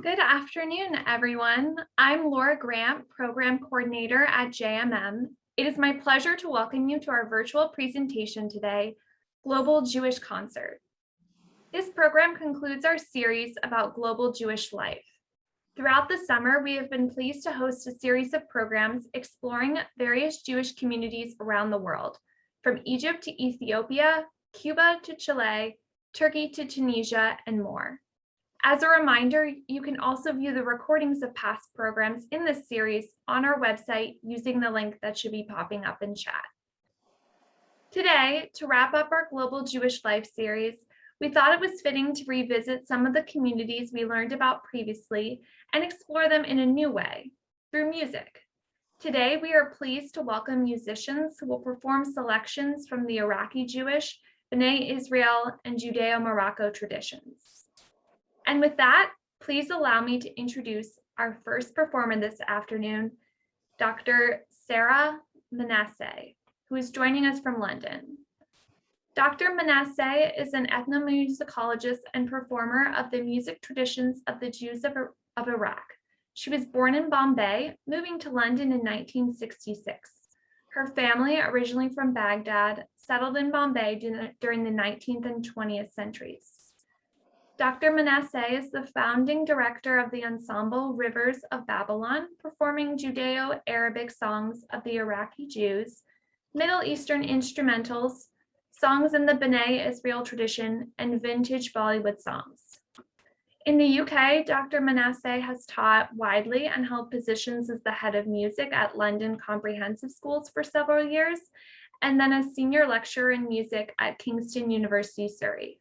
Good afternoon, everyone. I'm Laura Grant, Program Coordinator at JMM. It is my pleasure to welcome you to our virtual presentation today, Global Jewish Concert. This program concludes our series about global Jewish life. Throughout the summer, we have been pleased to host a series of programs exploring various Jewish communities around the world, from Egypt to Ethiopia, Cuba to Chile, Turkey to Tunisia, and more. As a reminder, you can also view the recordings of past programs in this series on our website using the link that should be popping up in chat. Today, to wrap up our Global Jewish Life series, we thought it was fitting to revisit some of the communities we learned about previously and explore them in a new way, through music. Today, we are pleased to welcome musicians who will perform selections from the Iraqi Jewish, Bene Israel, and Judeo-Moroccan traditions. And with that, please allow me to introduce our first performer this afternoon, Dr. Sara Manasseh, who is joining us from London. Dr. Manasseh is an ethnomusicologist and performer of the music traditions of the Jews of Iraq. She was born in Bombay, moving to London in 1966. Her family, originally from Baghdad, settled in Bombay during the 19th and 20th centuries. Dr. Manasseh is the founding director of the ensemble Rivers of Babylon, performing Judeo-Arabic songs of the Iraqi Jews, Middle Eastern instrumentals, songs in the Bene Israel tradition, and vintage Bollywood songs. In the UK, Dr. Manasseh has taught widely and held positions as the head of music at London Comprehensive Schools for several years, and then as senior lecturer in music at Kingston University, Surrey.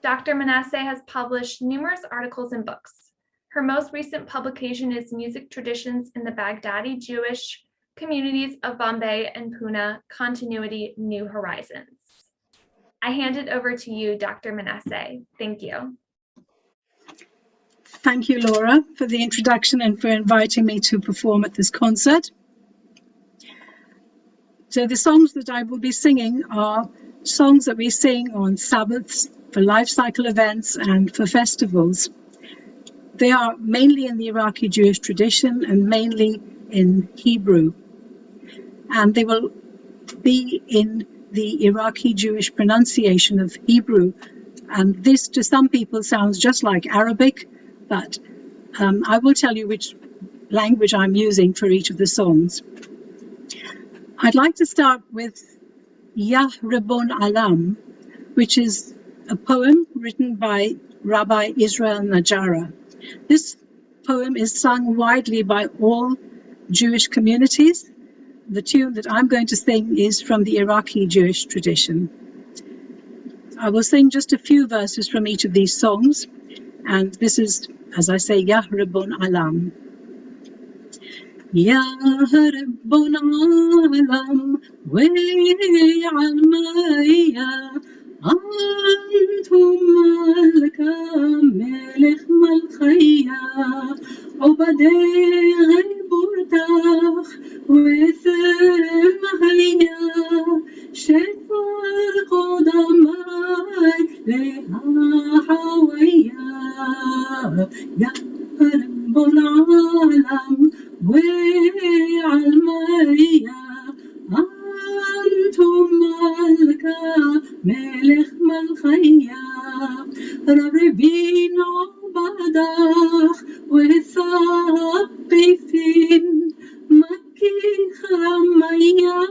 Dr. Manasseh has published numerous articles and books. Her most recent publication is Music Traditions in the Baghdadi Jewish Communities of Bombay and Pune, Continuity, New Horizons. I hand it over to you, Dr. Manasseh. Thank you. Thank you, Laura, for the introduction and for inviting me to perform at this concert. So the songs that I will be singing are songs that we sing on Sabbaths, for life cycle events, and for festivals. They are mainly in the Iraqi Jewish tradition and mainly in Hebrew. And they will be in the Iraqi Jewish pronunciation of Hebrew. And this, to some people, sounds just like Arabic, but I will tell you which language I'm using for each of the songs. I'd like to start with Yah Ribbon Alam, which is a poem written by Rabbi Israel Najara. This poem is sung widely by all Jewish communities. The tune that I'm going to sing is from the Iraqi Jewish tradition. I will sing just a few verses from each of these songs, and this is, as I say, Yah Ribbon Alam. يا رب العالم والمية أنتم الكامل ملخية عبدي برتاخ وثم هيا شفا القدماء لها حوية يا رب العالم وعلمية أنتم ملكا ملك ملخية ربين عبداخ وثقفين مكي خمية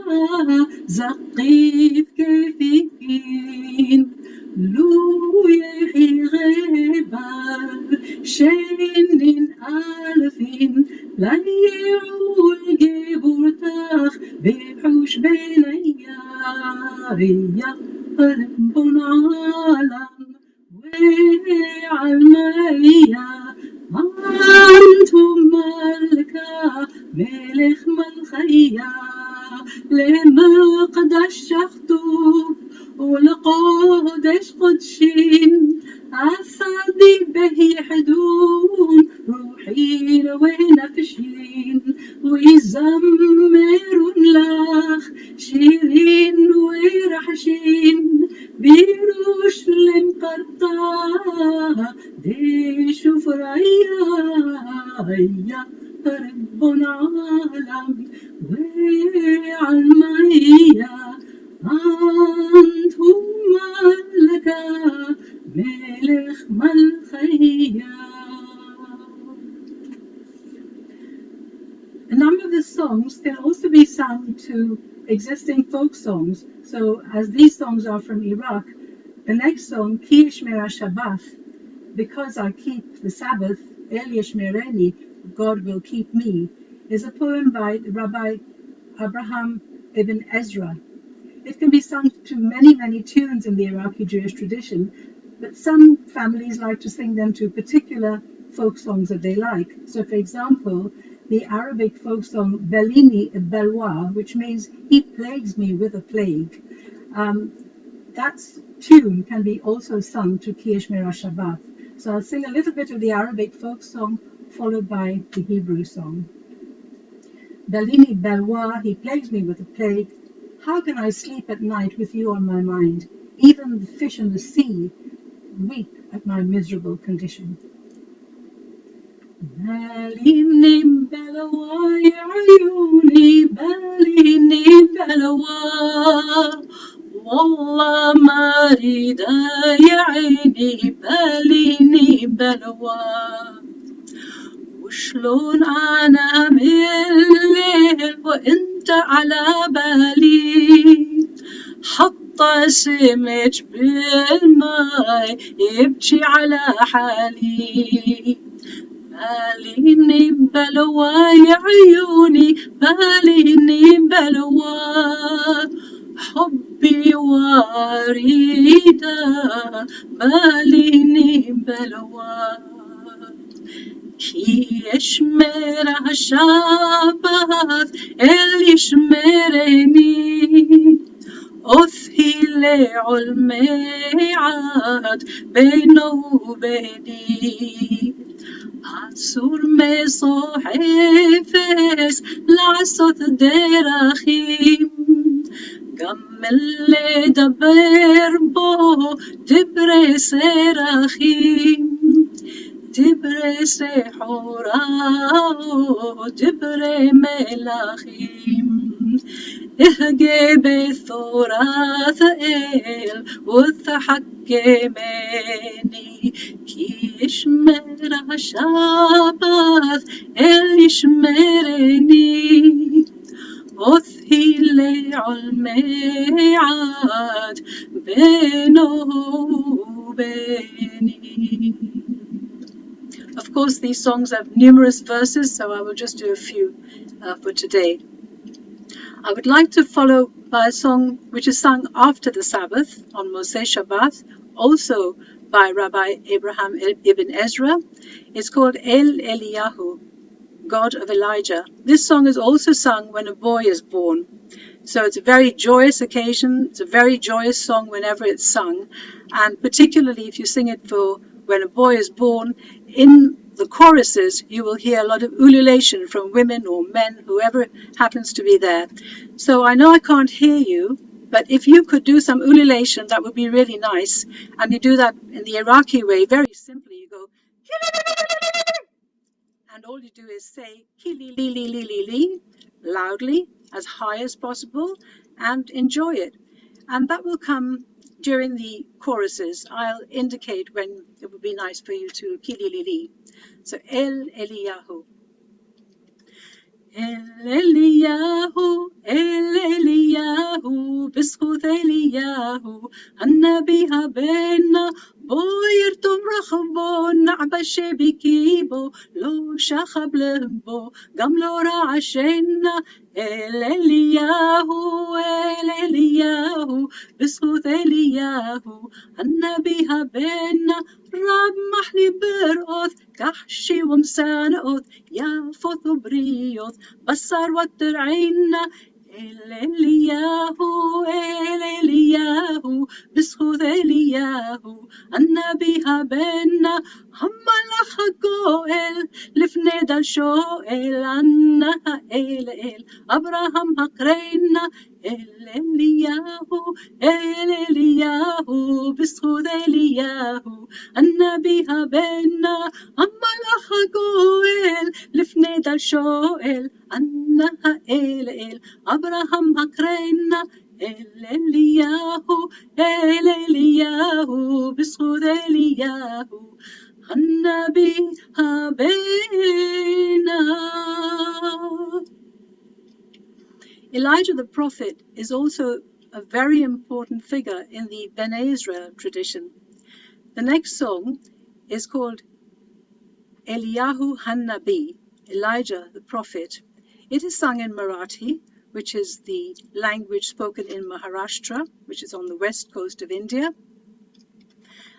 زقيف كيفين لو يحي غيبر شين ألفين لا يعول جبرتاخ بحوش بينيا يا رب العالم وعلميا أنتم ملكا ملك ملخيا لما قدش شختوب ولقادش قدشين عصادي به حدون روحي ونفشين ويزمر لخ شيرين ورحشين בירושלים קרתה דשוף ראיה ربنا عالم وعلمية أنت ملك ملك ملخية. A number of the songs can also be sung to existing folk songs. So as these songs are from Iraq, the next song, Ki Yishmera Shabbat, because I keep the Sabbath, El Yishmereni, God will keep me, is a poem by Rabbi Abraham ibn Ezra. It can be sung to many, many tunes in the Iraqi Jewish tradition, but some families like to sing them to particular folk songs that they like. So, for example, the Arabic folk song Belini Belwa, which means he plagues me with a plague. That tune can be also sung to Ki Yishmera Shabbat. So I'll sing a little bit of the Arabic folk song followed by the Hebrew song. Belini Belwa, he plagues me with a plague. How can I sleep at night with you on my mind? Even the fish in the sea weep at my miserable condition. Belini Belwa, عيوني Belini Belwa, والله ما أريد يا عيني Belini Belwa. وشلون أنا من الليل وأنت على بالي، حاطة سمك بالماي يبكي على حالي. باليني بلوى يا عيوني باليني بلوى، حبي واريده باليني بلوى. כי ישמר השבת אל ישמרני, אותי לעולמי עד בינו וביני. אסור מסוחפת לעשות דרכים, גם לדבר בו דברי סרחים. דברי סחורה דברי מלכים, اهجي بثورة أل وتحكمني. كي يشمر الشبث أل يشمرني، أثي لعلمي عاد بينه وبيني. Of course, these songs have numerous verses, so I will just do a few for today. I would like to follow by a song which is sung after the Sabbath on Mosei Shabbat, also by Rabbi Abraham ibn Ezra. It's called El Eliyahu, God of Elijah. This song is also sung when a boy is born. So it's a very joyous occasion. It's a very joyous song whenever it's sung. And particularly if you sing it for when a boy is born, in the choruses you will hear a lot of ululation from women or men, whoever happens to be there. So I know I can't hear you, but if you could do some ululation, that would be really nice. And you do that in the Iraqi way, very simply. You go, and all you do is say ki-li-li-li-li-li loudly, as high as possible, and enjoy it. And that will come during the choruses. I'll indicate when it would be nice for you to ki-li-li-li. So El Eliyahu. El Eliyahu, El Eliyahu, بسخوت Eliyahu, النبي هبنا بو يرتم رخبو نعبش بكيبو لو شخب لهبو قم لو رعشنا. El Eliyahu, El Eliyahu, بسخوت Eliyahu, النبي هبنا رب محلي برقوث كحشي ومسانقوث يافوث وبريوث بصر وترعينا. El Eliyahu, El Eliyahu, بسخوت Eliyahu, النبي هبنا هم لخ جوئل لفنيد الشوئل عنها إل إل أبراهام هقرينا. Eliyahu, Eliyahu, b'zchut Eliyahu, הנביא הבנה, המלאך הגואל, לפני דל שואל, ענה האל, אברהם הקרנה, אליהו, בזכות אליהו, הנביא הבנה. Elijah the prophet is also a very important figure in the Bene Israel tradition. The next song is called Eliyahu Han-Nabi, Elijah the prophet. It is sung in Marathi, which is the language spoken in Maharashtra, which is on the west coast of India.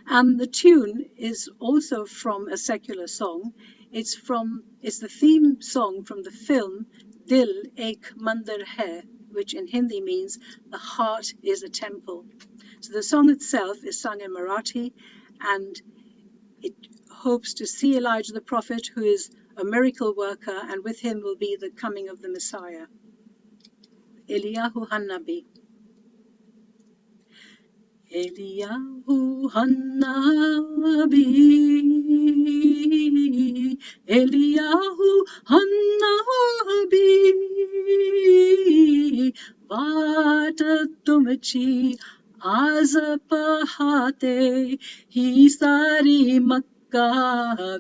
And the tune is also from a secular song. It's the theme song from the film Dil Ek Mandir Hai, which in Hindi means the heart is a temple. So the song itself is sung in Marathi, and it hopes to see Elijah the prophet, who is a miracle worker, and with him will be the coming of the Messiah. Eliyahu Han-Nabi. Eliyahu Han-Nabi, Eliyahu Han-Nabi, वाट तुमची आज पहाते ही सारी मक्का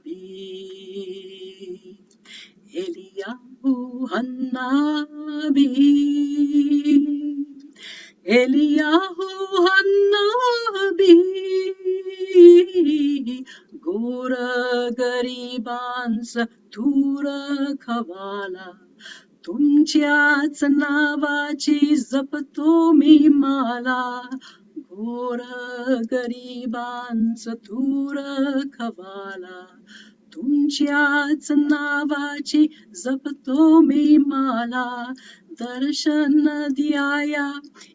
भी. Eliyahu Han-Nabi, Eliyahu Han-Nabi, गोर गरिबांचा थूर खवाला, तुमच्याच नावाची जपतो मी माला. गोर गरिबांचा थूर खवाला, तुमच्याच नावाची जपतो मी माला. दर्शन द्याया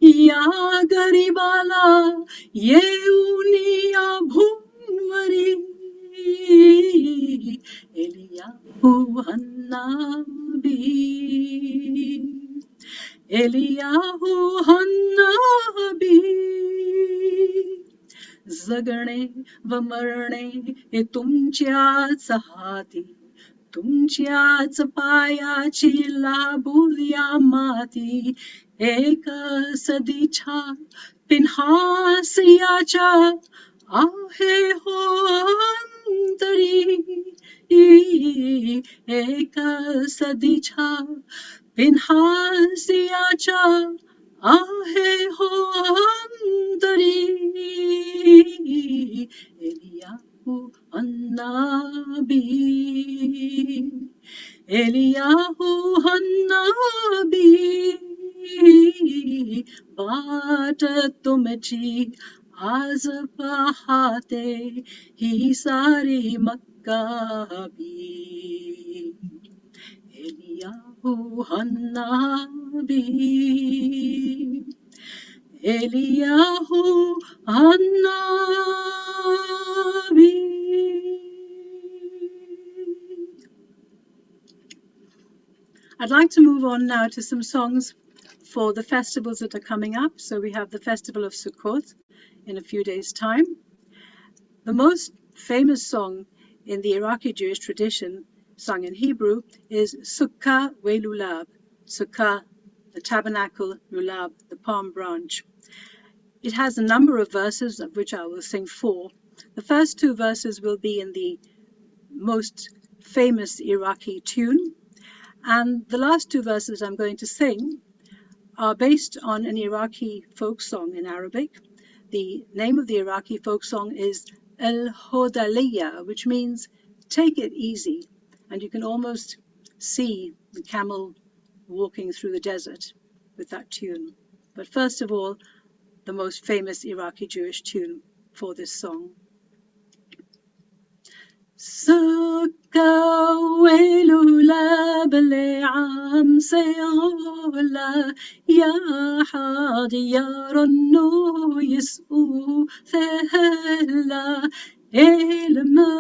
या गरिबाला, येऊन या भूमवरी. Eliyahu Han-Nabi, Eliyahu Han-Nabi. जगणे व मरणे हे तुमच्याच हाती, तुमच्याच पायाची लाभूया माती. एक सदीच्या पिन्हासयाच्या आहे हो अंतरी. एक सदीच्या पिन्हासयाच्या आहे हो अंतरी. एलियाहू Han-Nabi, एलियाहू Han-Nabi, वाट तुमची आज पहाते ही सारी मक्का भी. Eliyahu Han-Nabi, Eliyahu Han-Nabi. I'd like to move on now to some songs for the festivals that are coming up. So we have the festival of Sukkot in a few days' time. The most famous song in the Iraqi Jewish tradition, sung in Hebrew, is Sukkah Lulab. Sukkah, the tabernacle, Lulab, the palm branch. It has a number of verses, of which I will sing 4. The first 2 verses will be in the most famous Iraqi tune, and the last 2 verses I'm going to sing are based on an Iraqi folk song in Arabic. The name of the Iraqi folk song is El-Hodaliya, which means take it easy, and you can almost see the camel walking through the desert with that tune. But first of all, the most famous Iraqi Jewish tune for this song. Sukkah Lulab le'am se'ola, ya hadiyaranu yis'u thehla, ilma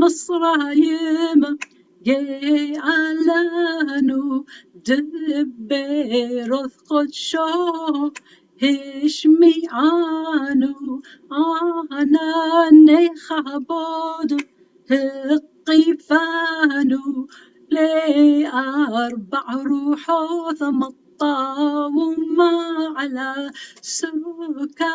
Masrayim يعلنوا דברות קודשו השמיענו, ענני כבוד הקיפנו, לארבע רוחות מطا ومعلى سكا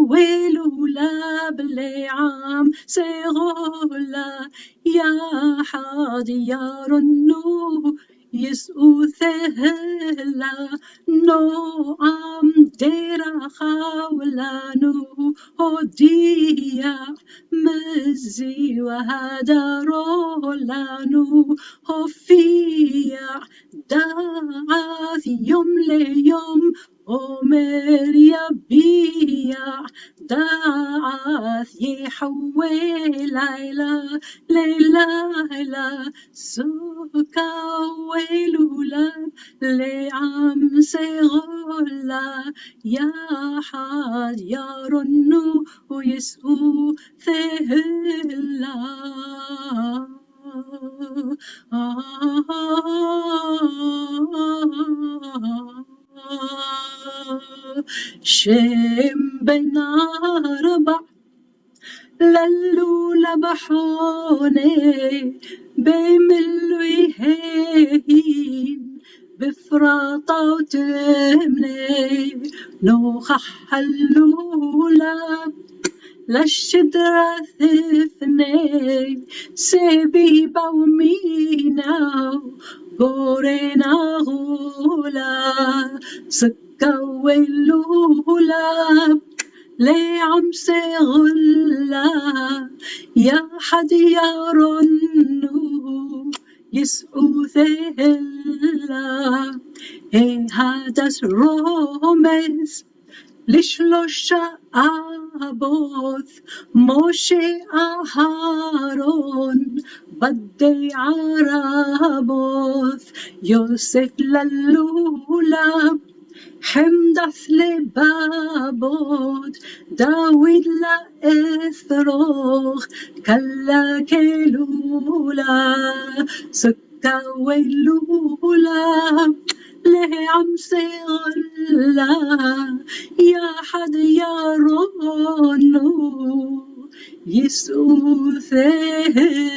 ويلولا بالعام سيغولا يا حاد يا رنو يسؤ ثهلا نو عم ديرا خاولانو هوديا مزي وهدارو لانو هوفيا دعاث يوم ليوم عمر يبيع دعاث يحوي ليلى ليلى سكا ويلولا لعم سيغولا يا حاد يا رنو ويسؤ ثهلا شم بين أربع للولا بحوني بملويهين بفراطة وتمني نوخح اللولا للشدرة ثفني سبيبا ومينا قورينا غولا سكا ويلولا لعم سغلا يا حد يا رنو يسؤ ثهلا هادس رومز לשלושה אבות, משה אהרון, בדי ערבות, יוסף ללולב, חמדס לבבות, דוד לאפרוך, כלה כלולה, סכה ולולב, لعم سيغلا يا حد يا رونو يسؤ ثهلا.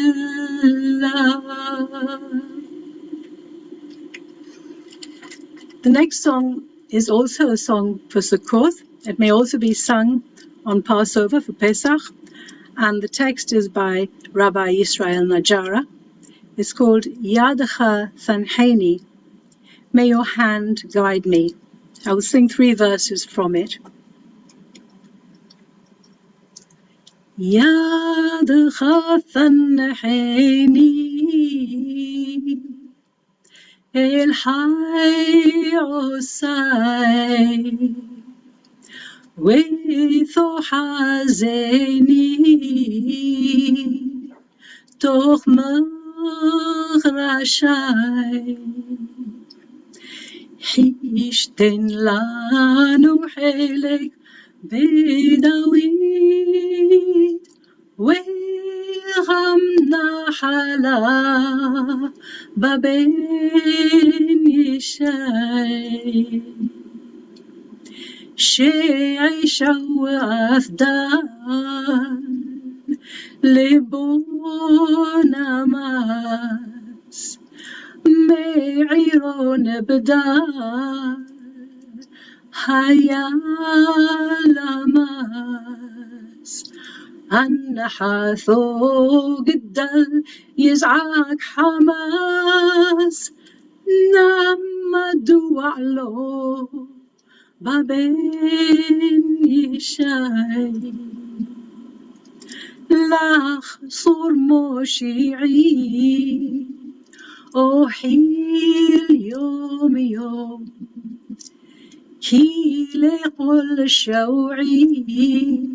The next song is also a song for Sukkot. It may also be sung on Passover for Pesach, and the text is by Rabbi Israel Najara. It's called Yadecha Thancheni. May your hand guide me. I will sing 3 verses from it. Yadecha thancheni el hay osai veitho hazeni toch maghrashai حيشتن لانو حيلك بداويد وغمنا حلا ببين يشاي شيعيشا وأفدان لبونا ماس معيرون بدال هيا لماس النحاثو قدل يزعاك حماس نمدو علو بابين يشاي لخ صور موشيعي أوحيل يوم يوم كي لقل شوعي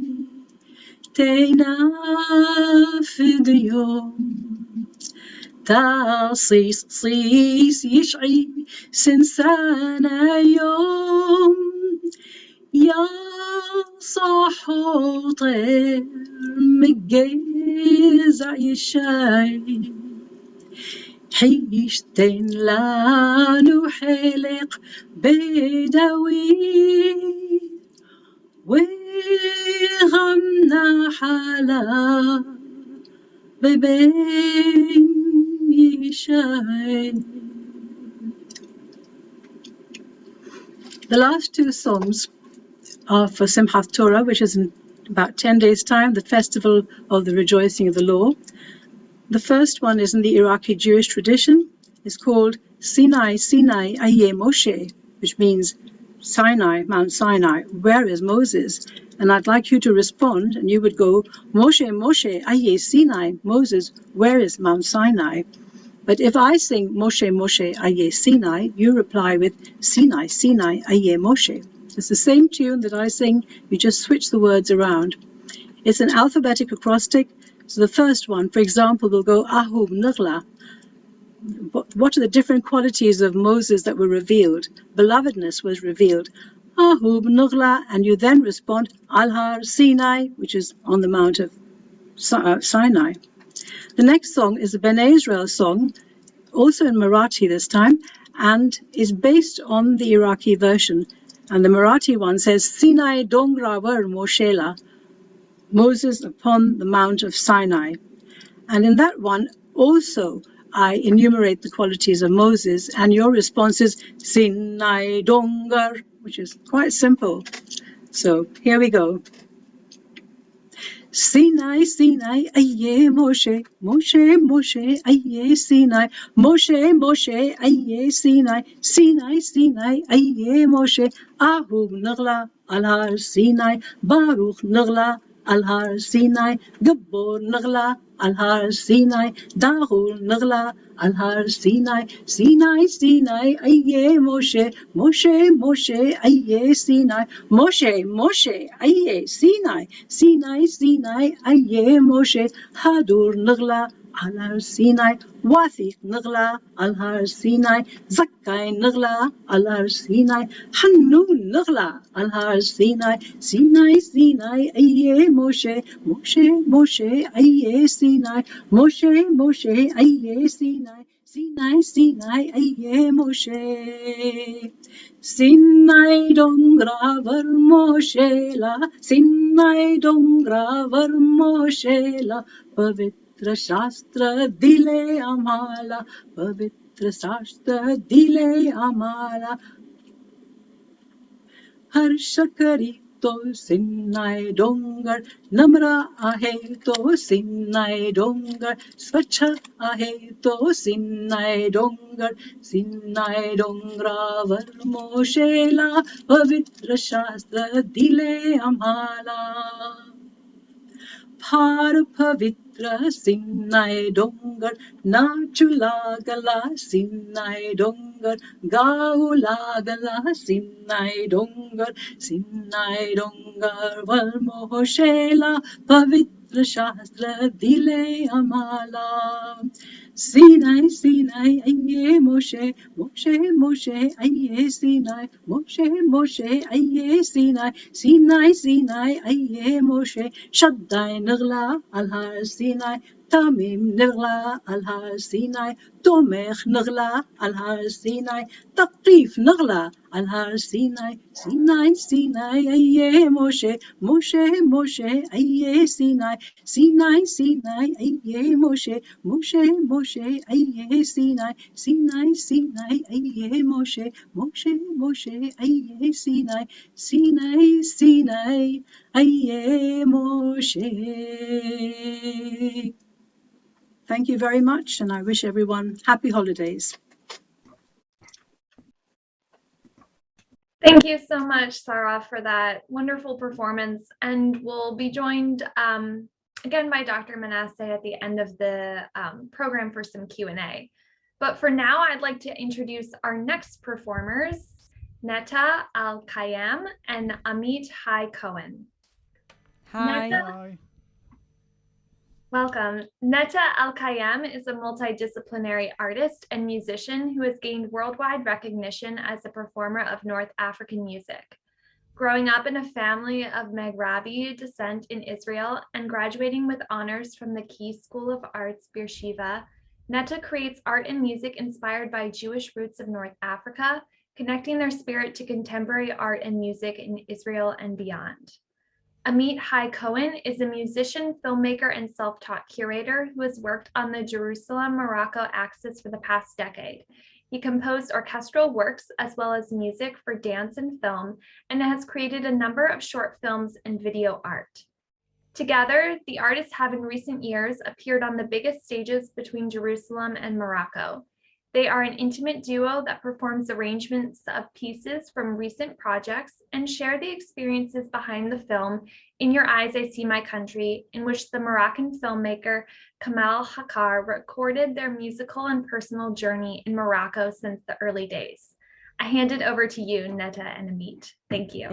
تنافد يوم تصيص صيص يشعي سنسانا يوم يا صاحو طير مجيزع يشاي حيشتن لانو حلق بدوي وغمنا حلا ببين يشاي. The last two songs are for Simchat Torah, which is in about 10 days' time, the festival of the rejoicing of the law. The first one is in the Iraqi Jewish tradition. It's called Sinai, Sinai, Aye Moshe, which means Sinai, Mount Sinai, where is Moses? And I'd like you to respond, and you would go, Moshe, Moshe, Aye Sinai, Moses, where is Mount Sinai? But if I sing Moshe, Moshe, Aye Sinai, you reply with Sinai, Sinai, Aye Moshe. It's the same tune that I sing, you just switch the words around. It's an alphabetic acrostic. So the first one, for example, will go Ahub Nirla. What are the different qualities of Moses that were revealed? Belovedness was revealed. Ahub Nirla, and you then respond Alhar Sinai, which is on the Mount of Sinai. The next song is a Bene Israel song, also in Marathi this time, and is based on the Iraqi version. And the Marathi one says Sinai Dongravar Moshela, Moses upon the Mount of Sinai. And in that one, also, I enumerate the qualities of Moses, and your response is Sinai Dongar, which is quite simple. So here we go. Sinai, Sinai, aye Moshe, Moshe, Moshe, aye Sinai, Moshe, Moshe, aye Sinai, Sinai, Sinai, aye Moshe, Ahub Nirla, al har Sinai, Baruch Nirla, al har Sinai, Gabor Nirla, al har Sinai, Dahul Nirla, al har Sinai, Sinai, Sinai, aye Moshe, Moshe, Moshe, aye Sinai, Moshe, Moshe, aye Sinai, Sinai, Sinai, aye Moshe, Hadur Nirla, al har Sinai, Wathiq Nirla, al har Sinai, Zakkai Nirla, al har Sinai, Hanun Nirla, al har Sinai, Sinai, Sinai, aye Moshe, Moshe, Moshe, aye Sinai, Moshe, Moshe, aye Sinai, Sinai, Sinai, aye Moshe. Sinai dongravar Moshe la, Sinai dongravar Moshe la, Pavitra Shastra dile amala, Pavitra Shastra dile amala. Harshakari to Sinai dongar, Namra ahe to Sinai dongar, Svacha ahe to Sinai dongar, Sinai dongravar Moshela, Pavitra Shastra dile amala. Par pavitra Sinai dongar, Nachulagala Sinai dongar, Gaulagala Sinai dongar, Sinai dongar Valmohoshela, Pavitra Shastra dile amala. Sinai, Sinai, aye Moshe, Moshe, Moshe, aye Sinai, Moshe, Moshe, aye Sinai, Sinai, Sinai, aye Moshe, Shaddai nirla al har Sinai, Tamim nirla al har Sinai, Tomech nirla al har Sinai, Taqif nirla al har Sinai, Sinai, Sinai, aye Moshe, Moshe, Moshe, aye Sinai, Sinai, Sinai, aye Moshe, Moshe, Moshe, aye Sinai, Sinai, Sinai, aye Moshe, Moshe, Moshe, aye Sinai, Sinai, Sinai, aye Moshe. Thank you very much, and I wish everyone happy holidays. Thank you so much, Sara, for that wonderful performance. And we'll be joined again by Dr. Manasseh at the end of the program for some Q&A. But for now, I'd like to introduce our next performers, Neta, Elkayam, and Amit Cohen. Hi. Neta, Hi. welcome. Neta Elkayam is a multidisciplinary artist and musician who has gained worldwide recognition as a performer of North African music. Growing up in a family of Maghrabi descent in Israel and graduating with honors from the Key School of Arts, Beersheba, Neta creates art and music inspired by Jewish roots of North Africa, connecting their spirit to contemporary art and music in Israel and beyond. Amit Cohen is a musician, filmmaker, and self-taught curator who has worked on the Jerusalem-Morocco axis for the past decade. He composed orchestral works as well as music for dance and film, and has created a number of short films and video art. Together, the artists have in recent years appeared on the biggest stages between Jerusalem and Morocco. They are an intimate duo that performs arrangements of pieces from recent projects and share the experiences behind the film In Your Eyes I See My Country, in which the Moroccan filmmaker Kamal Hakar recorded their musical and personal journey in Morocco since the early days. I hand it over to you, Neta and Amit. Thank you.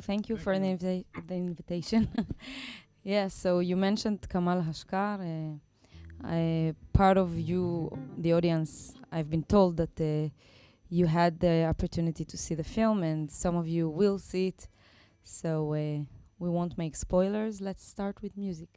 Thank you for the invitation. Yes, so you mentioned Kamal Hashkar. Part of you, the audience, I've been told that you had the opportunity to see the film, and some of you will see it. So we won't make spoilers. Let's start with music.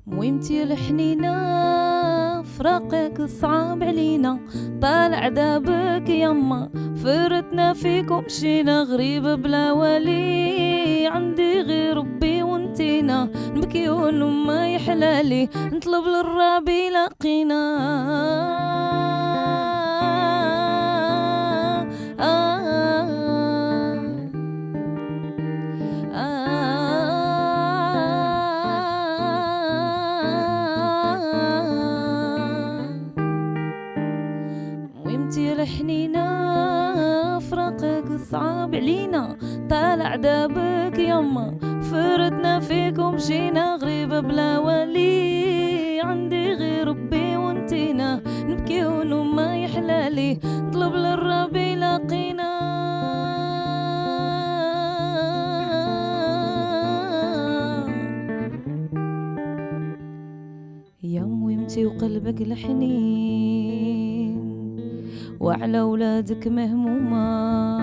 ويمتي الحنينة فراقك صعب علينا طال عذابك يما فرتنا فيكم مشينا غريب بلا ولي عندي غير ربي وانتينا نبكي ونما يحلالي نطلب للربي لاقينا حنينا فراقك صعب علينا طال عذابك يما فرتنا فيكم مشينا غريبة بلا ولي عندي غير ربي وانتينا نبكي ونما يحلالي نطلب للربي لاقينا يا ويمتي وقلبك الحنين وعلى أولادك مهمومة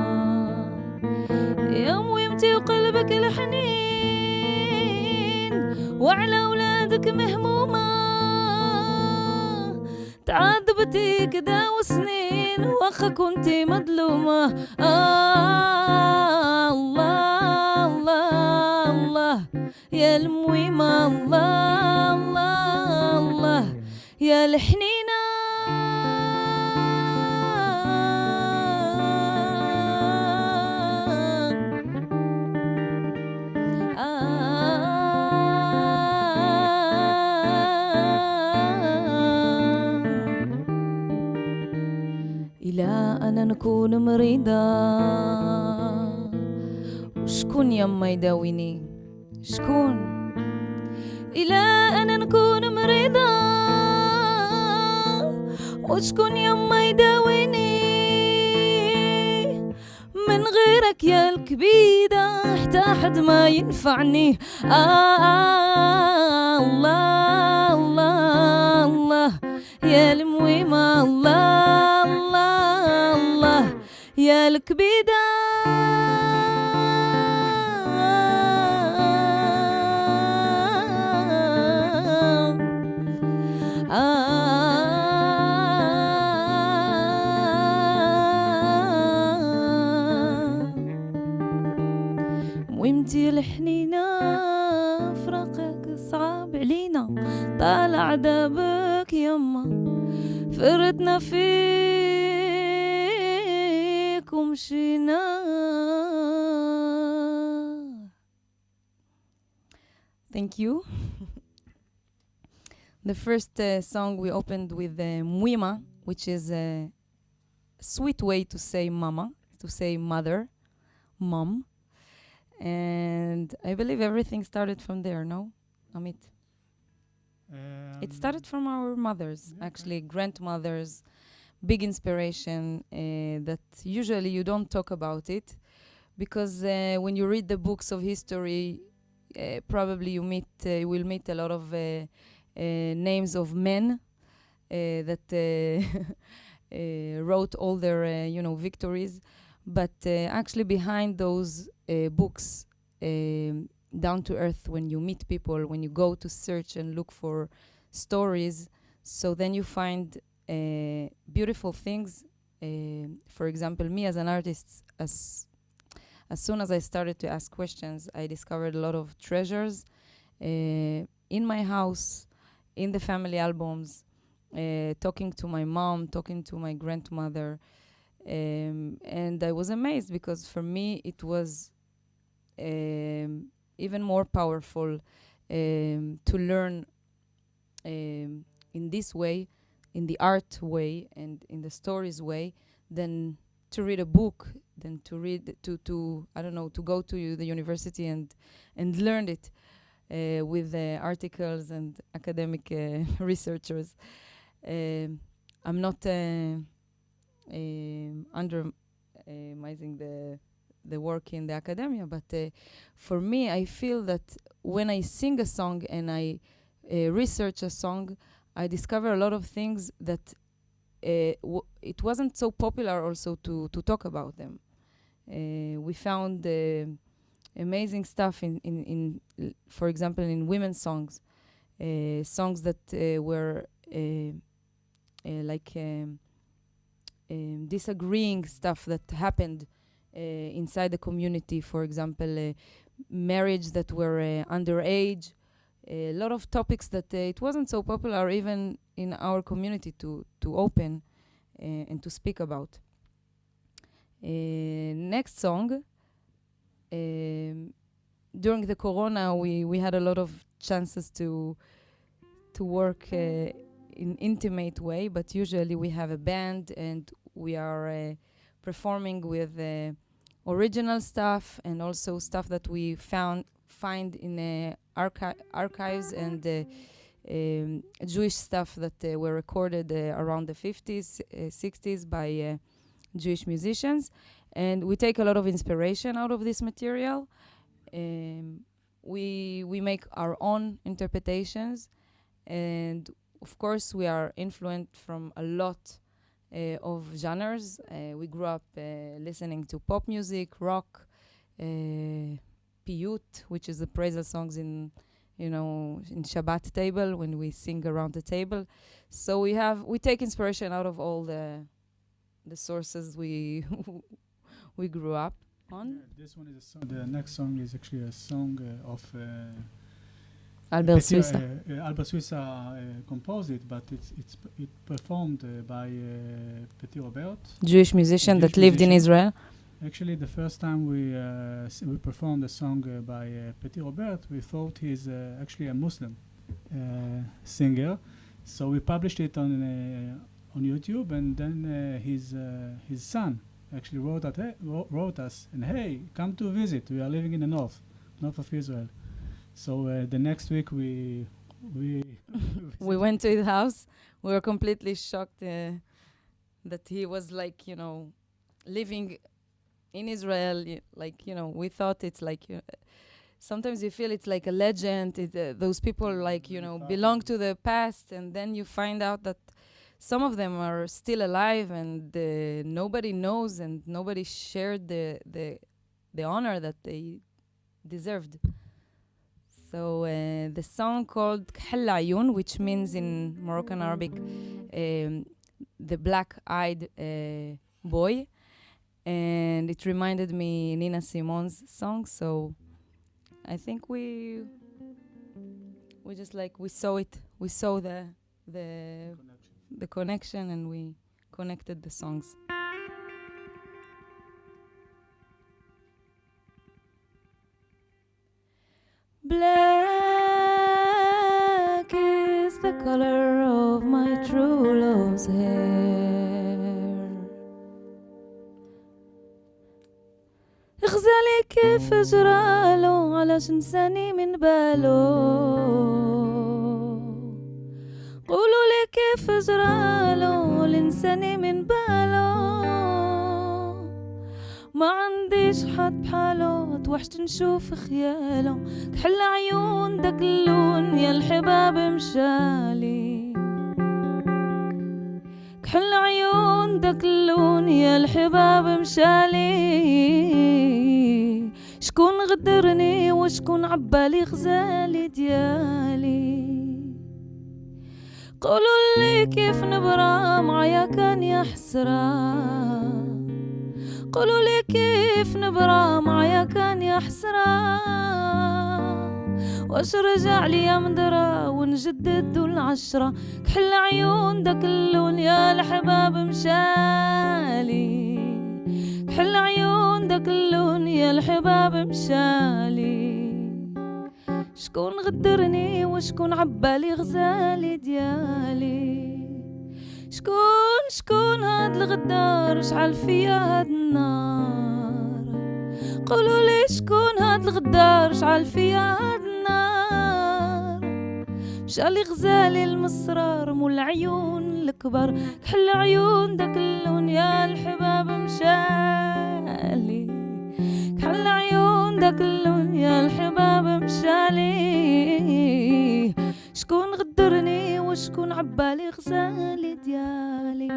يا ويمتي وقلبك الحنين وعلى أولادك مهمومة تعذبتي كدا وسنين واخا كنتي مظلومة الله الله الله يا المويمة الله الله الله يا الحنينة إلى أنا نكون مريضة وشكون يما يداويني شكون إلى أنا نكون مريضة وشكون يما يداويني من غيرك يا الكبيدة حتى حد ما ينفعني الله الله الله يا المويمة الله الله الله يا الكبيدة ويمتي الحنينة فراقك صعب علينا طال عذابك يما فرتنا فيك ومشينا Thank you. The first song we opened with Muima, which is a sweet way to say mama, to say mother, mom. And I believe everything started from there, no, Amit? It started from our mothers, actually, grandmothers, big inspiration that usually you don't talk about it because when you read the books of history, probably you will meet a lot of names of men that wrote all their victories, but actually behind those books, down to earth, when you meet people, when you go to search and look for stories, so then you find beautiful things. For example, me as an artist, as soon as I started to ask questions, I discovered a lot of treasures in my house, in the family albums, talking to my mom, talking to my grandmother. And I was amazed because for me it was even more powerful to learn in this way, in the art way and in the stories way, than to read a book, than to read to I don't know, to go to the university and learn it with articles and academic researchers. I'm not undermining the work in the academia, but for me, I feel that when I sing a song and I research a song, I discover a lot of things that it wasn't so popular also to talk about them. We found amazing stuff in for example, in women's songs, songs that were like disagreeing stuff that happened inside the community. For example, marriage that were underage, a lot of topics that it wasn't so popular even in our community to open and to speak about. Next song. During the corona, we had a lot of chances to work in intimate way, but usually we have a band and we are performing with original stuff and also stuff that we find in archives and Jewish stuff that were recorded around the 50s, 60s by Jewish musicians. And we take a lot of inspiration out of this material. We make our own interpretations, and of course we are influenced from a lot of genres. We grew up listening to pop music, rock, piyut, which is the praise songs in Shabbat table when we sing around the table. So we take inspiration out of all the sources we we grew up on. Yeah, this one is a song. The next song is actually a song of Albert Suissa. Albert Suissa composed it, but it performed by Petit Robert, Jewish musician that lived in Israel. Actually, the first time we performed a song by Petit Robert, we thought he's actually a Muslim singer. So we published it on YouTube, and then his son actually wrote us, and hey, come to visit. We are living in the north of Israel. So the next week we went to his house. We were completely shocked that he was living in Israel. We thought it's sometimes you feel it's like a legend. Those people belong to the past, and then you find out that some of them are still alive, and nobody knows, and nobody shared the honor that they deserved. So the song called Khel Ayun, which means in Moroccan Arabic, the black-eyed boy, and it reminded me Nina Simone's song. So I think we just we saw it. We saw the connection, and we connected the songs. Bless the color of my true love's hair. غزالي كيف اجراله علاش نساني من باله قولوا لي كيف اجراله لنساني من باله ما عنديش حد بحاله توحشت نشوف خياله كحل عيون داك اللون يا الحباب مشالي كحل عيون داك اللون يا الحباب مشالي شكون غدرني وشكون عبالي غزالي ديالي قولوا لي كيف نبرا معايا كان يا حسرة قولوا لي كيف نبرا معايا كان يا حسرة واش رجع لي مدرا ونجدد العشرة كحل عيون داك اللون يا الحباب مشالي كحل عيون داك اللون يا الحباب مشالي شكون غدرني وشكون عبالي غزالي ديالي شكون هاد الغدار شعل فيا هاد النار قولوا لي شكون هاد الغدار شعل فيا هاد النار مشالي غزالي المصرار مول العيون الكبار كحل عيون داك اللون يا الحباب مشالي كحل عيون داك اللون يا الحباب مشالي شكون غدرني وشكون عبالي غزالي ديالي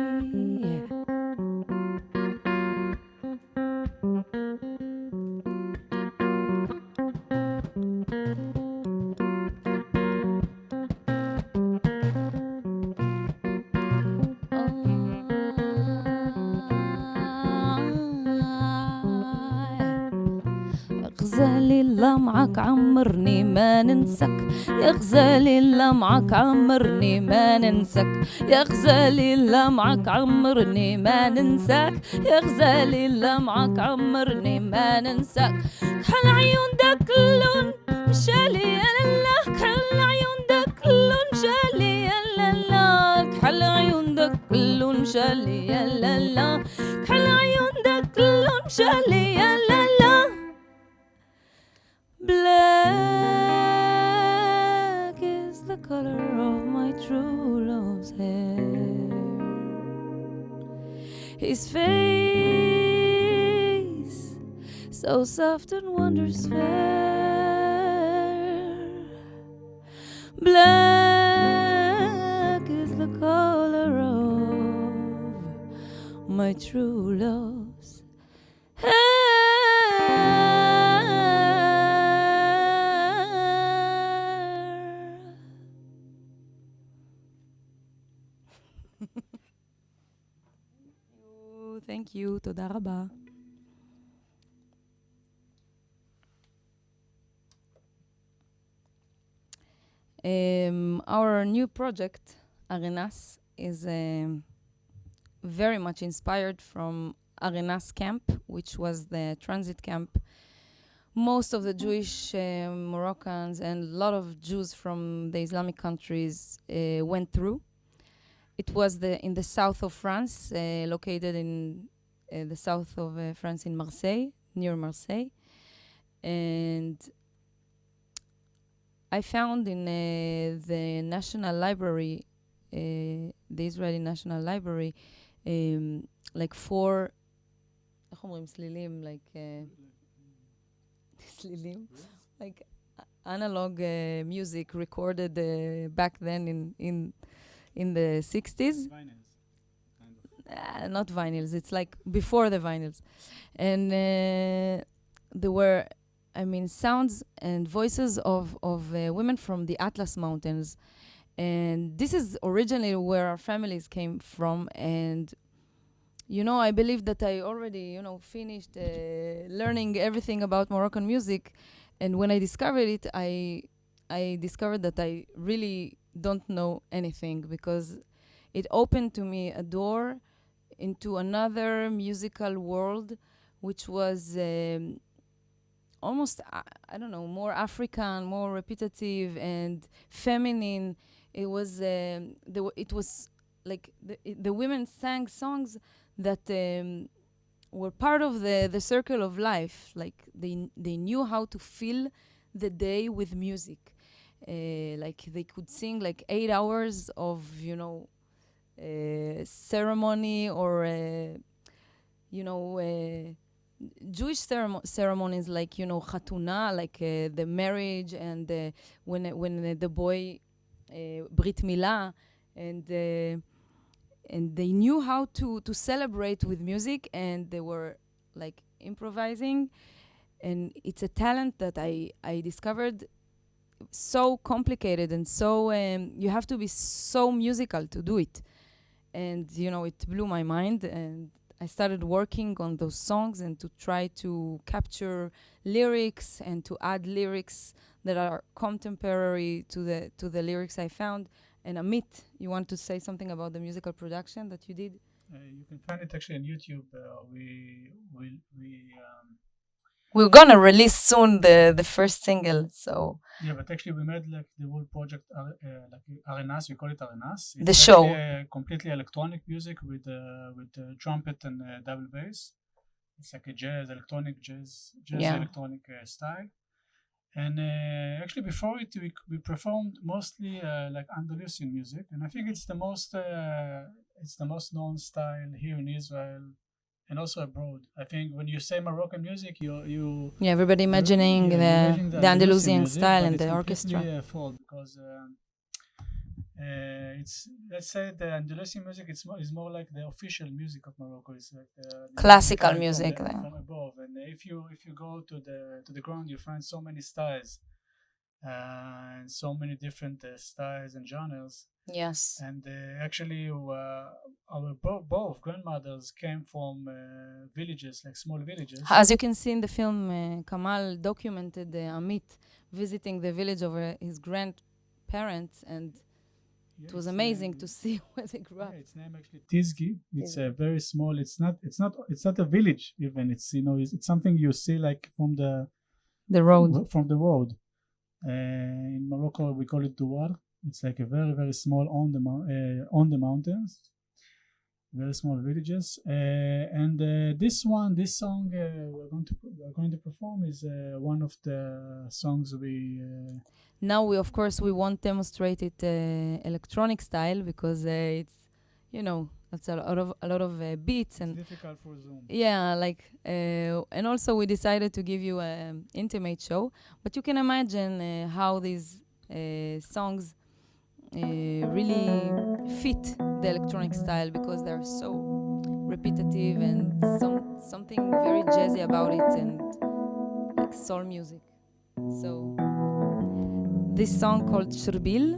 غزالي الله معك عمرني ما ننسك يا غزالي الله معك عمرني ما ننسك يا غزالي الله معك عمرني ما ننسك يا غزالي الله معك عمرني ما ننسك كحل عيون داك اللون مشالي يا لالا كحل عيون داك اللون مشالي يا لالا كحل عيون داك اللون مشالي يا لالا كحل عيون داك اللون مشالي يا لالا Black is the color of my true love's hair. His face, so soft and wondrous fair. Black is the color of my true love's hair. Thank you, תודה רבה. Our new project, Arenas, is very much inspired from Arenas camp, which was the transit camp most of the Jewish Moroccans and a lot of Jews from the Islamic countries went through. It was in the south of France, located in the south of France in Marseille, near Marseille. And I found in the National Library, the Israeli National Library, like 4, איך אומרים, סלילים, like סלילים, like analog music recorded back then in the 60s. Vinyls, kind of. Not vinyls, it's like before the vinyls. And there were, I mean, sounds and voices of women from the Atlas Mountains. And this is originally where our families came from. And, you know, I believe that I already, you know, finished learning everything about Moroccan music. And when I discovered it, I discovered that I really don't know anything, because it opened to me a door into another musical world, which was almost, I don't know, more African, more repetitive and feminine. it was it was like the women sang songs that were part of the circle of life. Like they knew how to fill the day with music. Like they could sing like 8 hours of ceremony or Jewish ceremonies like chatuna, like the marriage, and when the boy brit milah, and they knew how to celebrate with music, and they were like improvising, and it's a talent that I discovered, so complicated, and so you have to be so musical to do it. And it blew my mind, and I started working on those songs and to try to capture lyrics and to add lyrics that are contemporary to the lyrics I found. And Amit, you want to say something about the musical production that you did? You can find it actually on YouTube. We're gonna release soon the first single, so Yeah, but actually we made like the whole project like Arenas. We call it Arenas. The show. Completely electronic music with trumpet and double bass. It's like a electronic jazz Yeah. electronic style. And actually before it we performed mostly like Andalusian music, and I think it's the most known style here in Israel and also abroad. I think when you say Moroccan music, you everybody imagining the Andalusian music, style but and it's the orchestra. completely false, because it's, let's say, the Andalusian music is more like the official music of Morocco. It's like the Classical music music, from above. And if you go to the ground, you find so many styles and so many different styles and genres. Yes. And actually, our both grandmothers came from villages, like small villages. As you can see in the film, Kamal documented Amit visiting the village of his grandparents, and it was amazing to see where they grew up. Yeah, its name actually Tizgi. It's a very small. It's not a village even. It's it's something you see like from the road. From the road. In Morocco, we call it Douar. It's like a very, very small on the mountains, very small villages. And this song we're going to perform is one of the songs we. Now we won't demonstrate it electronic style because it's it's a lot of beats, and it's difficult for Zoom. Yeah, like and also we decided to give you an intimate show, but you can imagine how these songs really fit the electronic style because they're so repetitive and something very jazzy about it, and like soul music. So this song called Shurbil,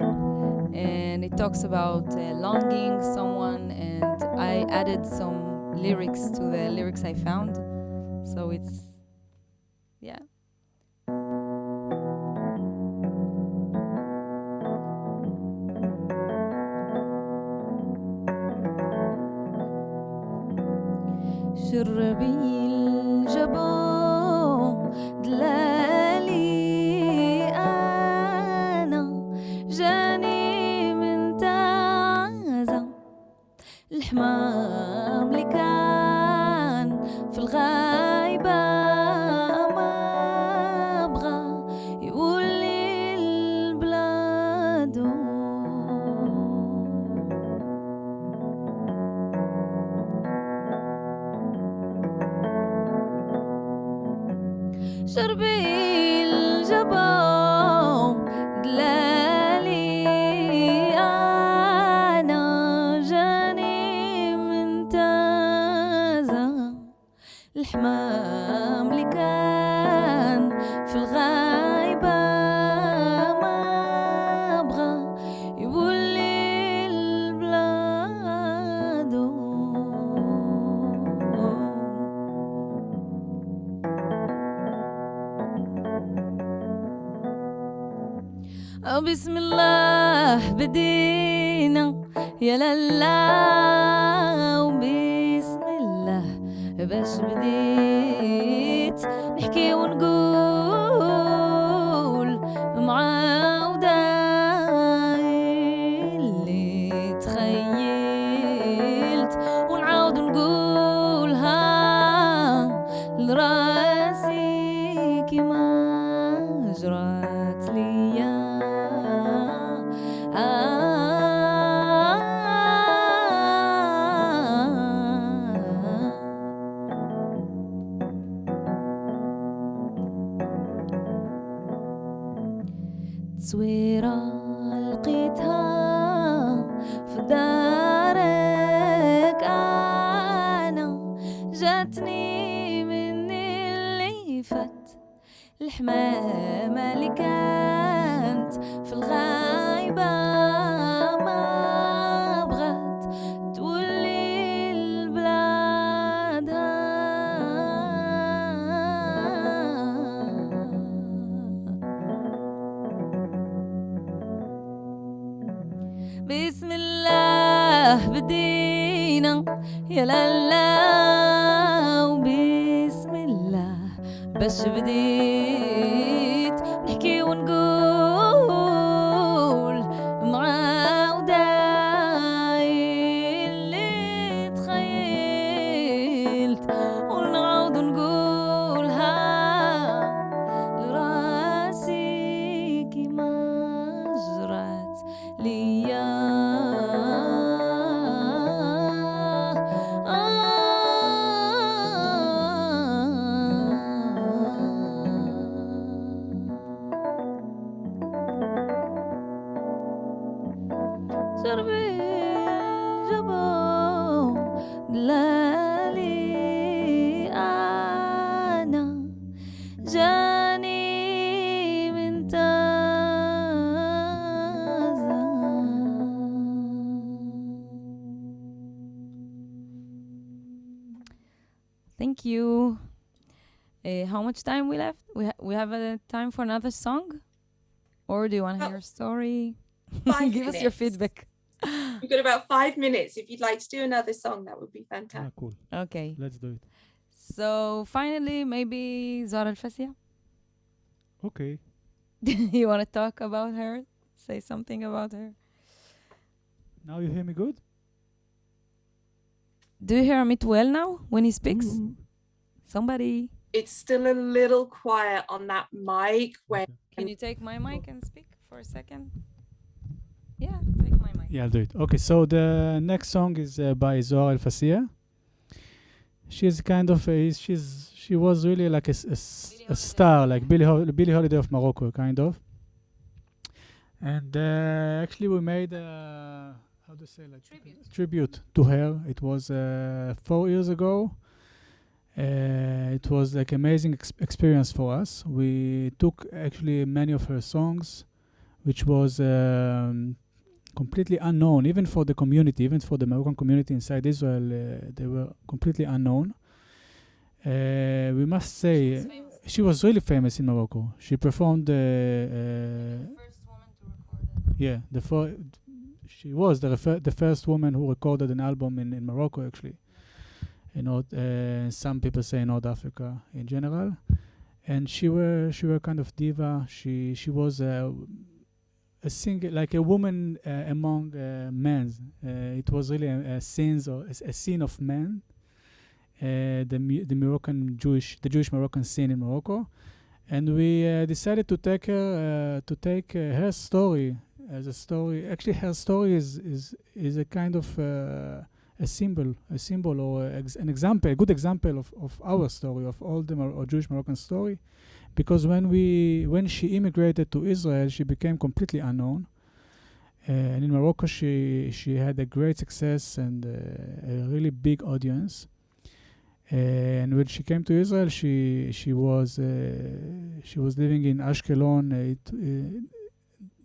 and it talks about longing someone, and I added some lyrics to the lyrics I found. So it's, yeah. شربي الجبو دلالي أنا جاني من تعزة الحمام اللي كان في الغايبة ما أبغى يقول لي البلاد شربي الجبو دلالي أنا جاني من تازة الحمام اللي كان في الغايبة ما أبغى يقول لي البلاد بسم الله بدينا يا لالا وبسم الله باش بديت نحكي ونقول معاودة مجرات ليا تصويرة لقيتها في دارك أنا جاتني من اللي فات الحمامة اللي كانت في الغايبة ما بغات تولي لبلادها بسم الله بدينا يا لالا وبسم الله باش بديت نحكي ونقول معاودة اللي تخيلت ونعاود نقولها لراسي كيما جرات ليا شربي الجبو دلالي أنا جاني من تازة. Thank you. How much time we left? We have time for another song? Or do you want to hear a story? 5 Give us your minutes. feedback. We've got about 5 minutes. If you'd like to do another song, that would be fantastic. Cool. Okay. Let's do it. So finally, maybe Zara Al-Fassia. Okay. You want to talk about her? Say something about her? Now you hear me good? Do you hear Amit well now when he speaks? Somebody. It's still a little quiet on that mic. When Can you take my mic and speak for a second? Yeah, take my mic. Yeah, I'll do it. Okay, so the next song is by Zohar Al-Fassia. She's kind of she was really like a star, like Billie Holiday of Morocco, kind of. And actually, we made how to say, like tribute to her. It was 4 years ago. It was like amazing experience for us. We took actually many of her songs, which was completely unknown, even for the community, even for the Moroccan community inside Israel. They were completely unknown. We must say, she was really famous in Morocco. She performed. First woman to record it. She was the first woman who recorded an album in Morocco, actually. Some people say North Africa in general, and she were kind of diva. She was a singer, like a woman among men. It was really a scene of men. The Jewish Moroccan scene in Morocco, and we decided to take her story as a story. Actually, her story is a kind of a symbol or an example, a good example of our story, of all the Jewish Moroccan story, because when she immigrated to Israel, she became completely unknown, and in Morocco she had a great success and a really big audience. And when she came to Israel, she was living in Ashkelon.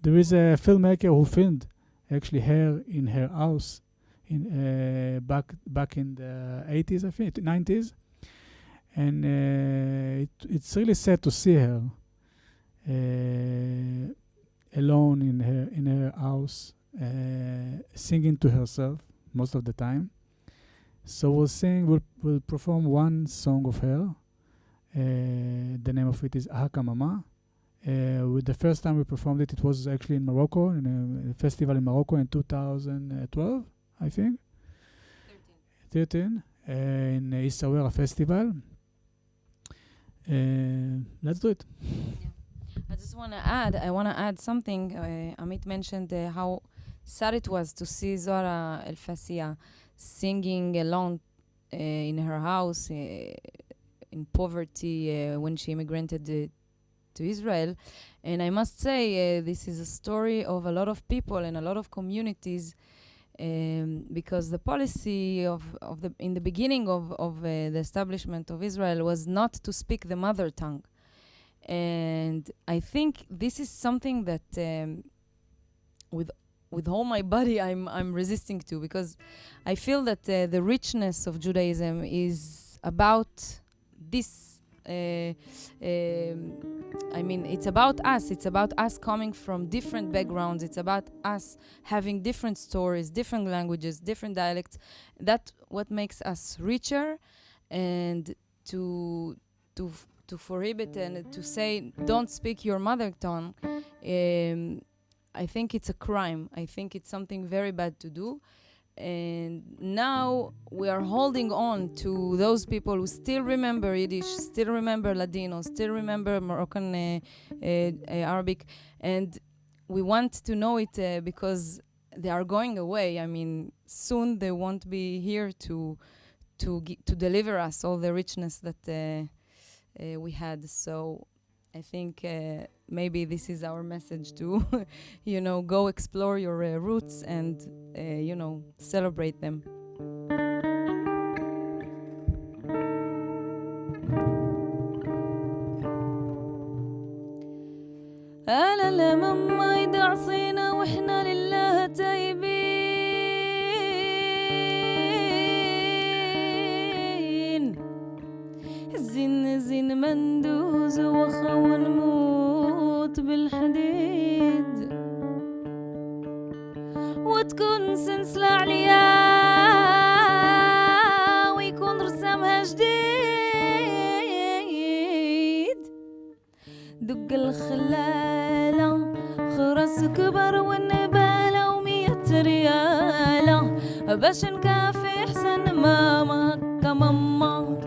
There is a filmmaker who filmed actually her in her house in back in the 80s, I think 90s, and it's really sad to see her alone in her house, singing to herself most of the time. So we'll perform one song of her. The name of it is Ahaka Mama. With the first time we performed it was actually in Morocco, in a festival in Morocco in 2012, I think. 13. In Essaouira Festival. Let's do it. Yeah. I just just want to add something. Amit mentioned how sad it was to see Zora El-Fassia singing alone in her house in poverty when she immigrated to Israel. And I must say, this is a story of a lot of people and a lot of communities, because the policy in the beginning of the establishment of Israel was not to speak the mother tongue. And I think this is something that with all my body I'm resisting to, because I feel that the richness of Judaism is about this. I mean, it's about us. It's about us coming from different backgrounds. It's about us having different stories, different languages, different dialects. That's what makes us richer. And to prohibit and to say don't speak your mother tongue, I think it's a crime. I think it's something very bad to do. And now we are holding on to those people who still remember Yiddish, still remember Ladino, still remember Moroccan Arabic, and we want to know it because they are going away. I mean, soon they won't be here to deliver us all the richness that we had. So I think maybe this is our message to, go explore your roots and, celebrate them. ألا لا ماما يدعصينا وإحنا لله تايبين زين مندوز وخا نموت بالحديد وتكون سنسلة عليا ويكون رسامها جديد دق الخلالة خرس كبر والنبالة و100 ريالة باش نكافي حسن ماما هكا ماما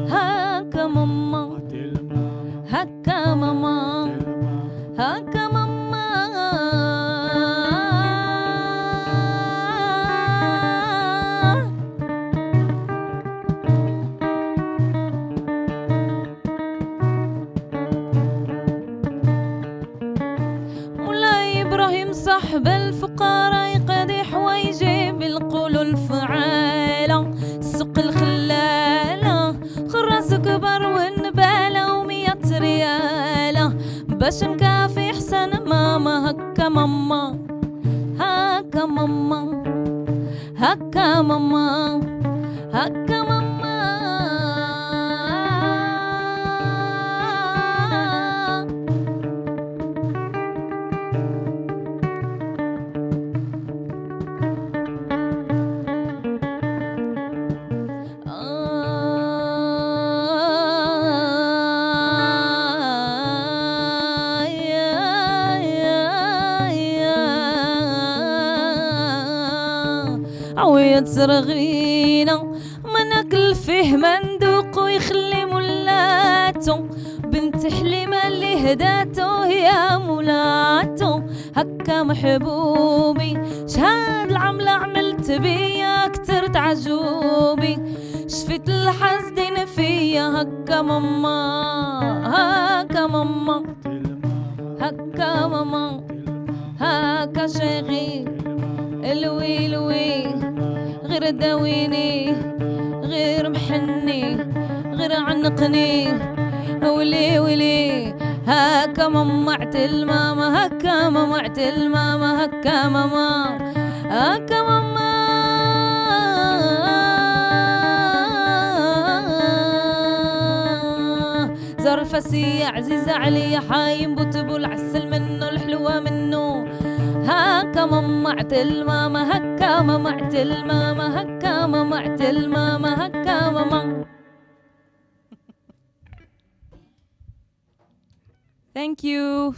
هكا ماما هكا ماما هكا ماما مولاي إبراهيم صاحب الفقراء يقدح ويجيب القول الفعالة سق الخلالة خراس كبر والنبالة و100 ريالة باش نكافي حسن ماما هكا ماما هكا ماما هكا ماما هكا ماما عوية صرغينا ما ناكل فيه مندوق ويخلي مولاتو بنت حليمة اللي هداتو يا مولاتو هكا محبوبي شهاد العملة عملت بيا كتر تعجوبي شفت الحسدين فيا هكا ماما هكا ماما هكا ماما هكا شيخي الوي الوي غير داويني غير محني غير عنقني ولي ولي هكا ماما عتل ماما هكا ماما عتل ماما هكا ماما هكا ماما زار الفاسية عزيزة عليا حايم بوتبو العسل منه الحلوة منه هكا ماما عتل ماما هكا ماما عتل ماما هكا ماما عتل ماما هكا ماما. Thank you.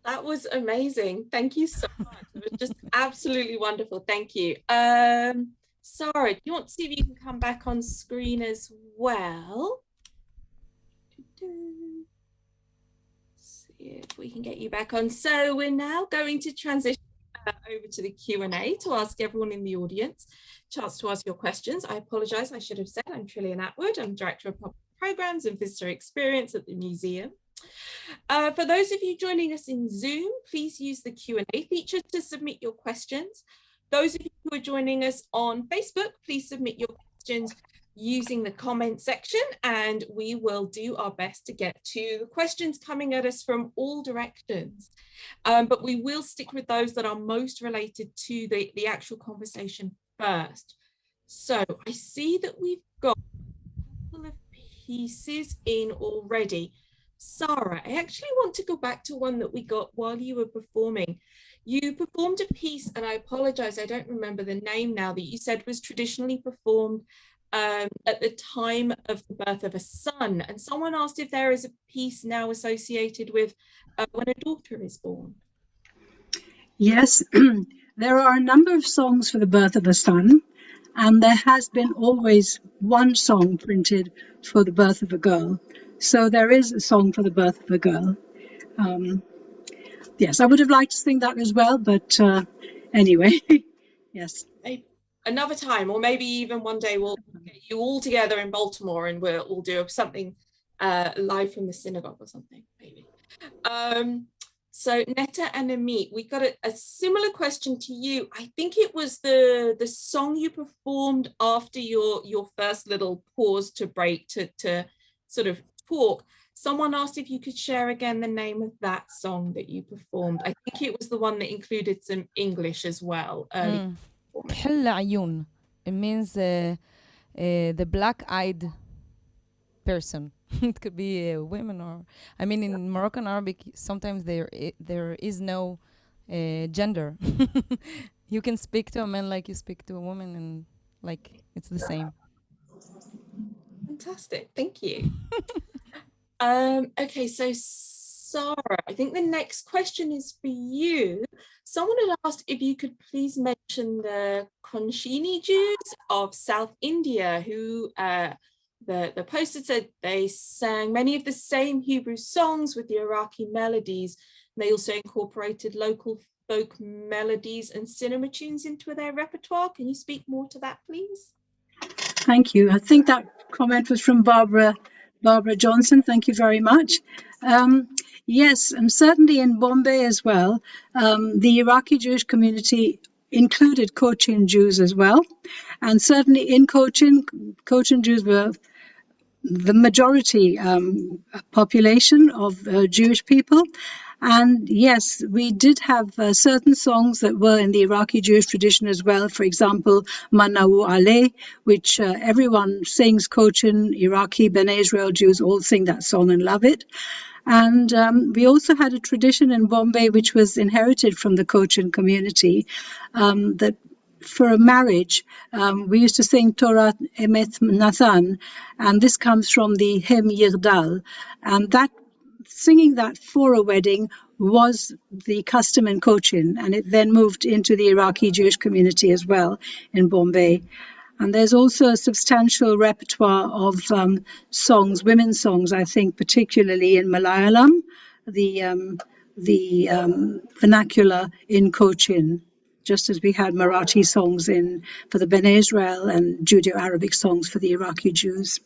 That was amazing. Thank you so much. It was just absolutely wonderful. Thank you. Sara, do you want to see if you can come back on screen as well? if we can get you back on. So we're now going to transition over to the Q&A to ask everyone in the audience a chance to ask your questions. I apologize, I should have said I'm Trillian Atwood. I'm Director of Public Programs and Visitor Experience at the museum. For those of you joining us in Zoom, please use the Q&A feature to submit your questions. Those of you who are joining us on Facebook, please submit your questions using the comment section, and we will do our best to get to the questions coming at us from all directions. But we will stick with those that are most related to the actual conversation first. So I see that we've got a couple of pieces in already. Sarah, I actually want to go back to one that we got while you were performing. You performed a piece, and I apologize, I don't remember the name now, that you said was traditionally performed at the time of the birth of a son. And someone asked if there is a piece now associated with when a daughter is born. Yes, there are a number of songs for the birth of a son, and there has been always one song printed for the birth of a girl. So there is a song for the birth of a girl. Yes, I would have liked to sing that as well, but anyway, yes. Another time, or maybe even one day we'll get you all together in Baltimore and we'll do something live from the synagogue or something, maybe. So Neta and Amit, we got a similar question to you. I think it was the song you performed after your first little pause to break to sort of talk. Someone asked if you could share again the name of that song that you performed. I think it was the one that included some English as well. كحل عيون. It means the black-eyed person. It could be women, or I mean, in Moroccan Arabic, sometimes there is no gender. You can speak to a man like you speak to a woman, and like it's the same. Fantastic, thank you. Okay, so Sarah, I think the next question is for you. Someone had asked if you could please mention the Konshini Jews of South India, who the poster said they sang many of the same Hebrew songs with the Iraqi melodies. They also incorporated local folk melodies and cinema tunes into their repertoire. Can you speak more to that, please? Thank you. I think that comment was from Barbara Johnson. Thank you very much. Yes, and certainly in Bombay as well, the Iraqi Jewish community included Cochin Jews as well. And certainly in Cochin Jews were the majority population of Jewish people. And yes, we did have certain songs that were in the Iraqi Jewish tradition as well. For example, Manau Ale, which everyone sings. Cochin, Iraqi, Bene Israel Jews all sing that song and love it. And we also had a tradition in Bombay which was inherited from the Cochin community, that for a marriage, we used to sing Torah Emet Nathan, and this comes from the hymn Yirdal. And that singing that for a wedding was the custom in Cochin, and it then moved into the Iraqi Jewish community as well in Bombay. And there's also a substantial repertoire of songs, women's songs, I think, particularly in Malayalam, the vernacular in Cochin, just as we had Marathi songs for the Bene Israel and Judeo-Arabic songs for the Iraqi Jews.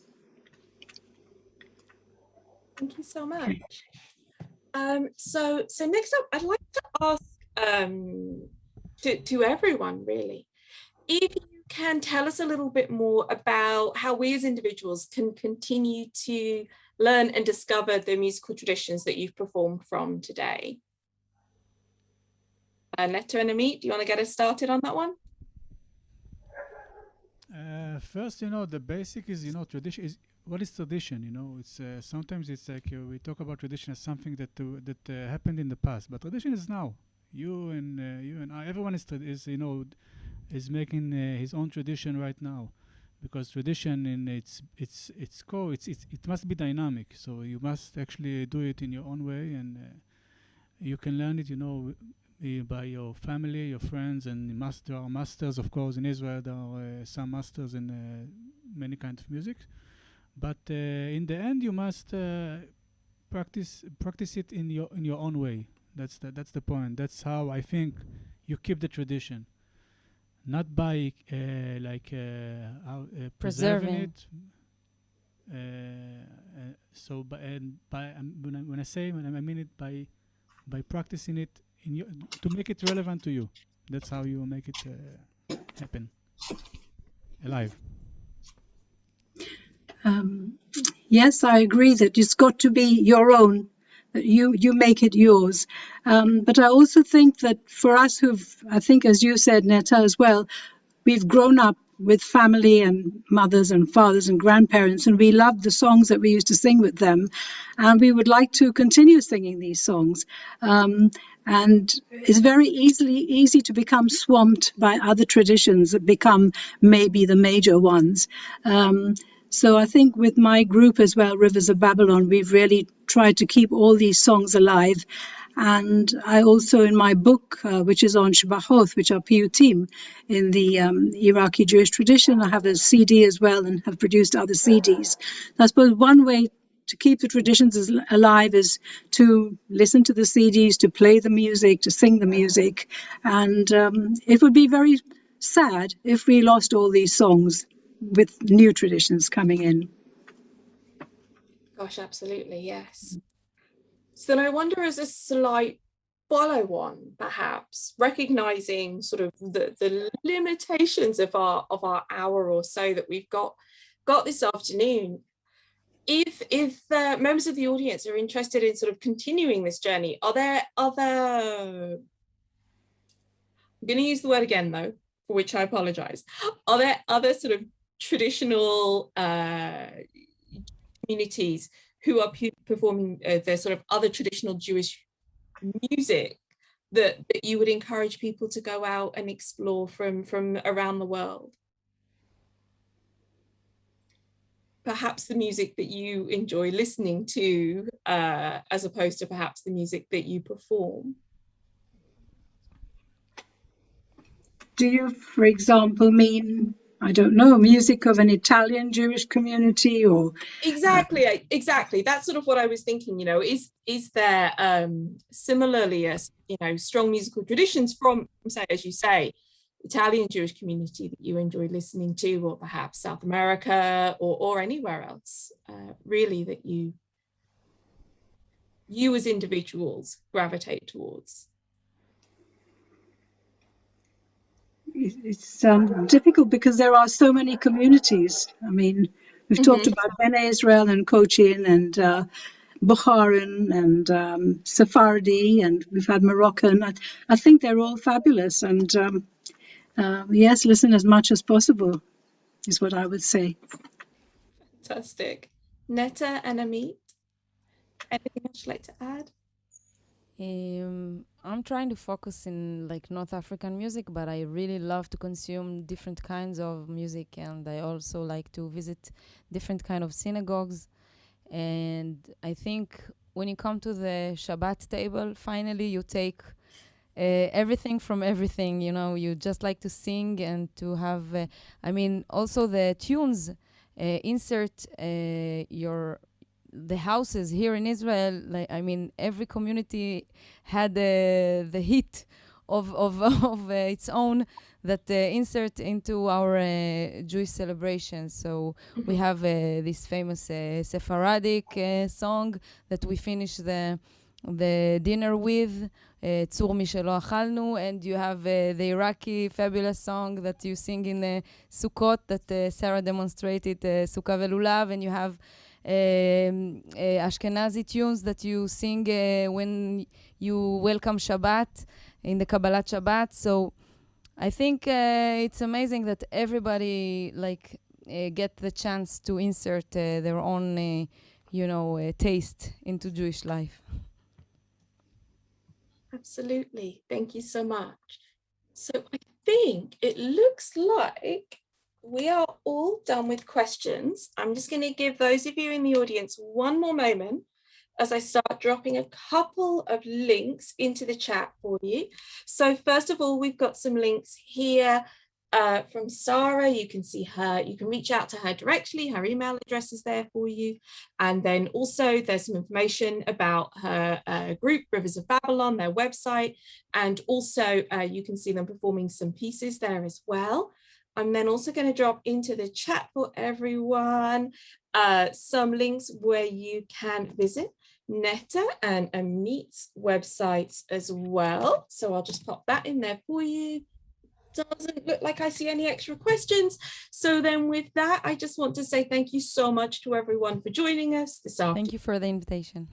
Thank you so much. So next up, I'd like to ask to everyone, really, if you can tell us a little bit more about how we as individuals can continue to learn and discover the musical traditions that you've performed from today. Neta and Amit, do you want to get us started on that one? First, the basic is, tradition is, what is tradition? It's sometimes it's like we talk about tradition as something that happened in the past, but tradition is now. You and I, everyone is making his own tradition right now, because tradition in its core, it must be dynamic. So you must actually do it in your own way, and you can learn it, by your family, your friends, and there are masters, of course. In Israel, there are some masters in many kinds of music. But in the end, you must practice it in your own way. That's the point. That's how I think you keep the tradition, not by preserving it. So, when I mean it by practicing it to make it relevant to you. That's how you make it happen, alive. Yes, I agree that it's got to be your own. That you make it yours. But I also think that for us I think as you said, Neta, as well, we've grown up with family and mothers and fathers and grandparents, and we love the songs that we used to sing with them, and we would like to continue singing these songs. And it's very easy to become swamped by other traditions that become maybe the major ones. So I think with my group as well, Rivers of Babylon, we've really tried to keep all these songs alive. And I also, in my book, which is on Shabachot, which are piyutim in the Iraqi Jewish tradition, I have a CD as well and have produced other CDs. I suppose one way to keep the traditions alive is to listen to the CDs, to play the music, to sing the music. And it would be very sad if we lost all these songs with new traditions coming in. Gosh, absolutely, yes. So then I wonder, as a slight follow-on, perhaps recognizing sort of the limitations of our hour or so that we've got this afternoon, if members of the audience are interested in sort of continuing this journey, are there other, I'm going to use the word again though, for which I apologize, are there other sort of traditional communities who are performing their sort of other traditional Jewish music that you would encourage people to go out and explore from around the world? Perhaps the music that you enjoy listening to, as opposed to perhaps the music that you perform. Do you, for example, mean, I don't know, music of an Italian Jewish community or? Exactly. That's sort of what I was thinking, is there similarly as, strong musical traditions from, say, as you say, Italian Jewish community that you enjoy listening to, or perhaps South America or anywhere else, really, that you as individuals gravitate towards? It's difficult because there are so many communities. I mean, we've talked about Bene Israel and Cohen and Bukharan and Sephardi, and we've had Moroccan. I think they're all fabulous. And yes, listen as much as possible is what I would say. Fantastic. Neta and Amit, anything else you'd like to add? I'm trying to focus in North African music, but I really love to consume different kinds of music, and I also like to visit different kind of synagogues. And I think when you come to the Shabbat table, finally you take everything from everything, you just like to sing and to have, also the tunes, insert the houses here in Israel. Every community had the hit of its own that insert into our Jewish celebrations. So we have this famous Sephardic song that we finish the dinner with, Tzur Mishelo Achalnu, and you have the Iraqi fabulous song that you sing in Sukkot that Sarah demonstrated, Sukkah Velulav, and you have Ashkenazi tunes that you sing when you welcome Shabbat in the Kabbalat Shabbat. So I think it's amazing that everybody get the chance to insert their own taste into Jewish life. Absolutely. Thank you so much. So I think it looks like we are all done with questions. I'm just going to give those of you in the audience one more moment as I start dropping a couple of links into the chat for you. So first of all, we've got some links here From Sara, you can see her, you can reach out to her directly. Her email address is there for you. And then also there's some information about her group, Rivers of Babylon, their website. And also you can see them performing some pieces there as well. I'm then also going to drop into the chat for everyone some links where you can visit Neta and Amit's websites as well. So I'll just pop that in there for you. Doesn't look like I see any extra questions. So then with that, I just want to say thank you so much to everyone for joining us this afternoon. Thank you for the invitation.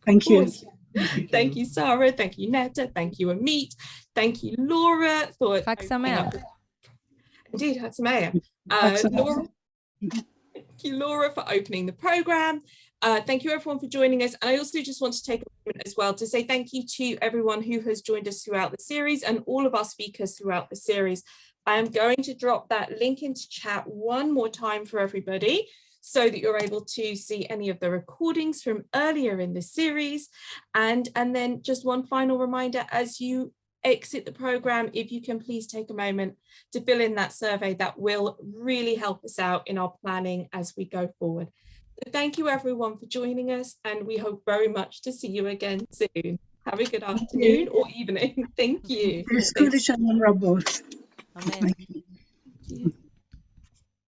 Thank you. Thank you, Sara. Thank you, Neta. Thank you, Amit. Thank you, Laura. For Chag Sameach. Indeed, Chag Sameach. Laura, thank you, Laura, for opening the program. Thank you everyone for joining us. And I also just want to take a moment as well to say thank you to everyone who has joined us throughout the series and all of our speakers throughout the series. I am going to drop that link into chat one more time for everybody so that you're able to see any of the recordings from earlier in the series. And then just one final reminder, as you exit the program, if you can please take a moment to fill in that survey, that will really help us out in our planning as we go forward. So thank you everyone for joining us, and we hope very much to see you again soon. Have a good afternoon or evening. Thank you. Amen. Amen. Thank you.